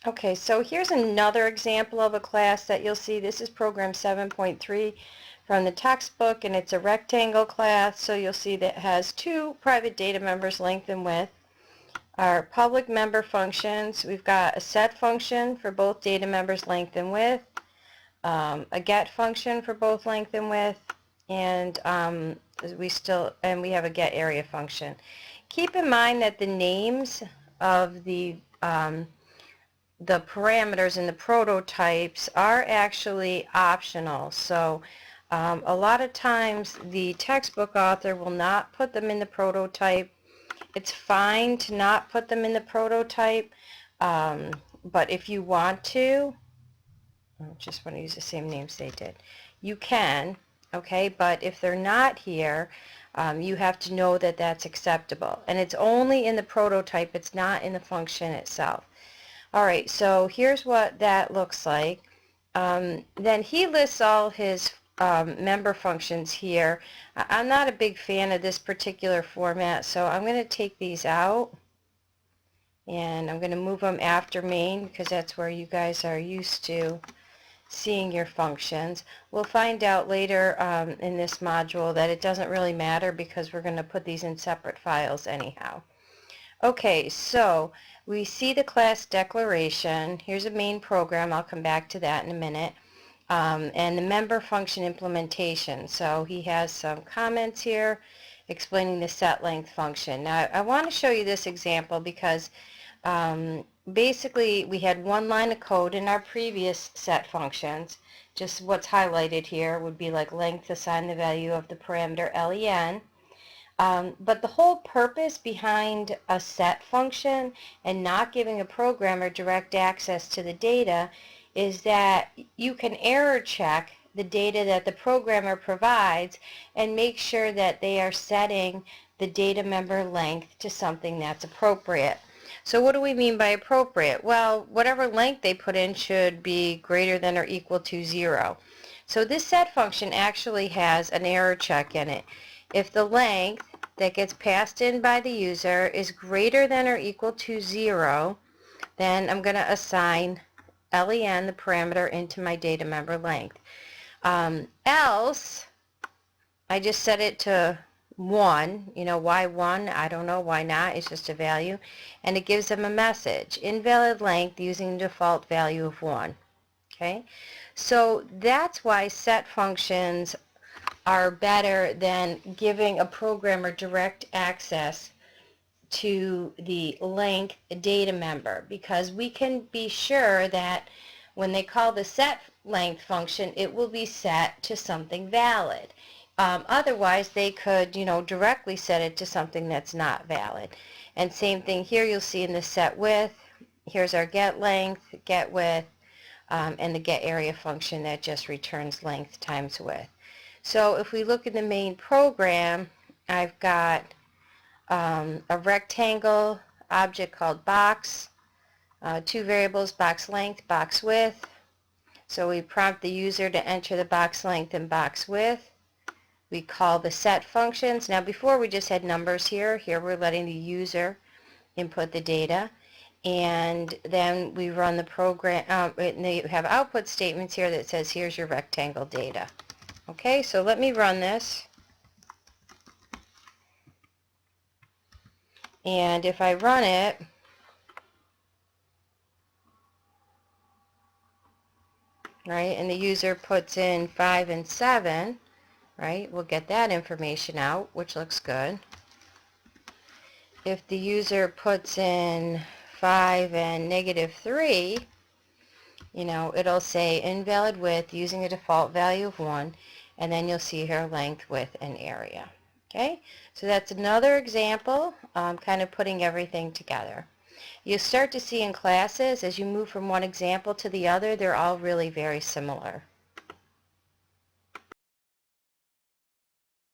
Okay, so here's another example of a class that you'll see. This is program 7.3 from the textbook, and it's a rectangle class. So you'll see that it has two private data members, length and width. Our public member functions, we've got a set function for both data members, length and width, a get function for both length and width, and we have a get area function. Keep in mind that the names of the parameters in the prototypes are actually optional. So a lot of times the textbook author will not put them in the prototype. It's fine to not put them in the prototype, but if you want to, I just want to use the same names they did, you can, okay? But if they're not here, you have to know that that's acceptable. And it's only in the prototype, it's not in the function itself. Alright, so here's what that looks like. Then he lists all his member functions here. I'm not a big fan of this particular format, so I'm going to take these out. And I'm going to move them after main because that's where you guys are used to seeing your functions. We'll find out later in this module that it doesn't really matter because we're going to put these in separate files anyhow. Okay, so we see the class declaration. Here's a main program. I'll come back to that in a minute. And the member function implementation. So he has some comments here explaining the set length function. Now I want to show you this example because basically we had one line of code in our previous set functions. Just what's highlighted here would be like length, assign the value of the parameter len. But the whole purpose behind a set function and not giving a programmer direct access to the data is that you can error check the data that the programmer provides and make sure that they are setting the data member length to something that's appropriate. So what do we mean by appropriate? Well, whatever length they put in should be greater than or equal to 0. So this set function actually has an error check in it. If the length that gets passed in by the user is greater than or equal to 0, then I'm going to assign len, the parameter, into my data member length. Else, I just set it to 1. You know, why 1? I don't know. Why not? It's just a value. And it gives them a message. Invalid length using default value of 1. Okay? So that's why set functions are better than giving a programmer direct access to the length data member, because we can be sure that when they call the set length function, it will be set to something valid. Otherwise, they could, you know, directly set it to something that's not valid. And same thing here, you'll see in the set width. Here's our get length, get width, and the get area function that just returns length times width. So if we look at the main program, I've got a rectangle object called box, two variables, box length, box width. So we prompt the user to enter the box length and box width. We call the set functions. Now before we just had numbers here. Here we're letting the user input the data. And then we run the program, and you have output statements here that says here's your rectangle data. Okay, so let me run this. And if I run it, right, and the user puts in 5 and 7, right, we'll get that information out, which looks good. If the user puts in 5 and -3, you know, it'll say invalid width using a default value of 1, and then you'll see here length, width, and area. Okay, so that's another example, kind of putting everything together. You'll start to see in classes, as you move from one example to the other, they're all really very similar.